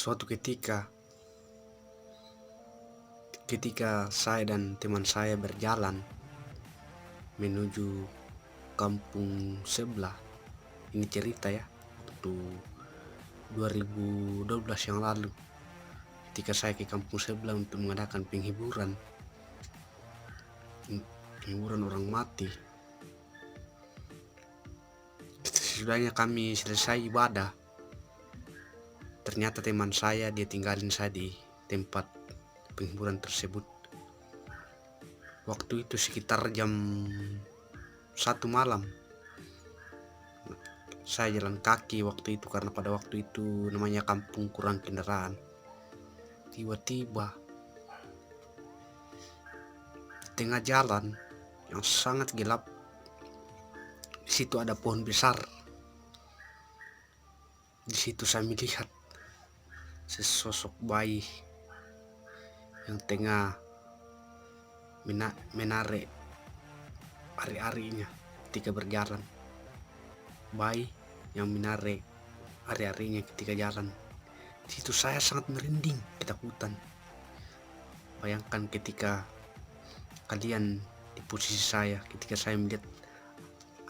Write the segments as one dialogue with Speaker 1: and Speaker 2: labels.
Speaker 1: Suatu ketika saya dan teman saya berjalan menuju kampung sebelah. Ini cerita ya, waktu 2012 yang lalu, ketika saya ke kampung sebelah untuk mengadakan penghiburan orang mati. Sesudahnya kami selesai ibadah, ternyata teman saya dia tinggalin saya di tempat penghiburan tersebut. Waktu itu sekitar jam 1 malam. Saya jalan kaki waktu itu karena pada waktu itu namanya kampung kurang kendaraan. Tiba-tiba tengah jalan yang sangat gelap, di situ ada pohon besar. Di situ saya melihat sesosok bayi yang tengah menarik ari-arinya ketika berjalan. Bayi yang menarik ari-arinya ketika jalan. Di situ saya sangat merinding, ketakutan. Bayangkan ketika kalian di posisi saya, ketika saya melihat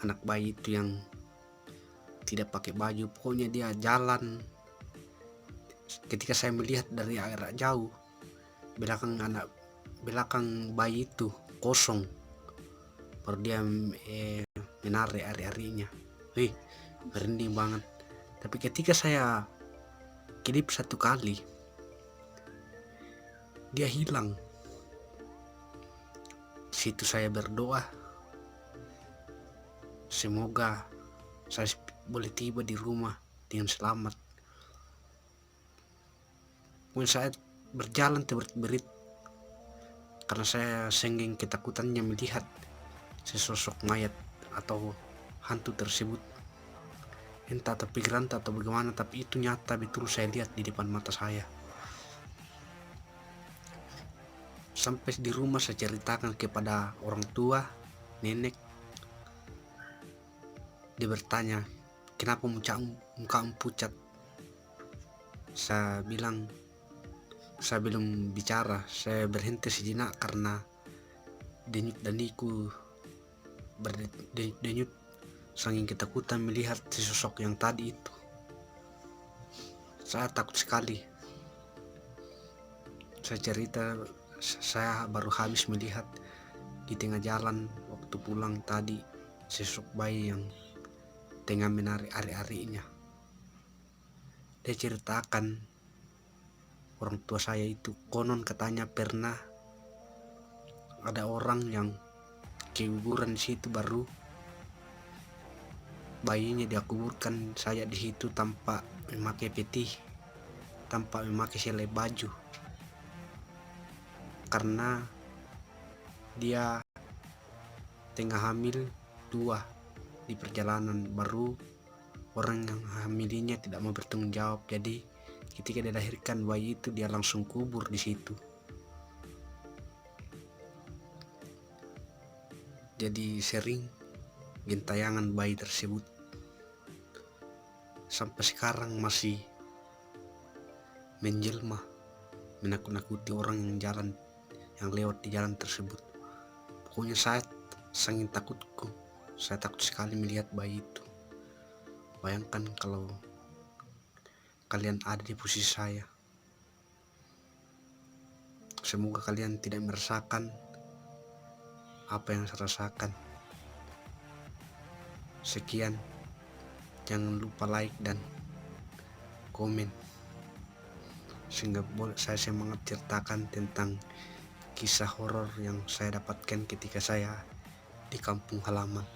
Speaker 1: anak bayi itu yang tidak pakai baju, pokoknya dia jalan. Ketika saya melihat dari jarak jauh, belakang bayi itu kosong, baru dia menarik ari-arinya. Merinding banget. Tapi ketika saya kedip satu kali, dia hilang. Di situ saya berdoa, semoga saya boleh tiba di rumah dengan selamat. Mungkin saya berjalan terberit karena saya senggeng ketakutannya melihat sesosok mayat atau hantu tersebut. Entah terpikiran atau bagaimana, tapi itu nyata betul saya lihat di depan mata saya. Sampai di rumah saya ceritakan kepada orang tua, nenek. Dia bertanya, kenapa mukamu pucat? Saya bilang, saya belum bicara. Saya berhenti sejenak karena denyut nadiku berdenyut saking ketakutan melihat sesosok yang tadi itu. Saya takut sekali. Saya cerita, saya baru habis melihat di tengah jalan waktu pulang tadi sesosok bayi yang tengah menarik ari-arinya. Dia ceritakan orang tua saya itu konon katanya pernah ada orang yang kuburan di situ, baru bayinya dia kuburkan saya di situ tanpa memakai peti, tanpa memakai selai baju, karena dia tengah hamil 2 di perjalanan, baru orang yang hamilinya tidak mau bertanggung jawab. Jadi ketika dia lahirkan bayi itu, dia langsung kubur di situ. Jadi sering gentayangan bayi tersebut sampai sekarang masih menjelma, menakut-nakuti orang yang lewat di jalan tersebut. Pokoknya saya saking takutku, saya takut sekali melihat bayi itu. Bayangkan kalau kalian ada di posisi saya. Semoga kalian tidak merasakan apa yang saya rasakan. Sekian, jangan lupa like dan komen sehingga saya semangat ceritakan tentang kisah horor yang saya dapatkan ketika saya di kampung halaman.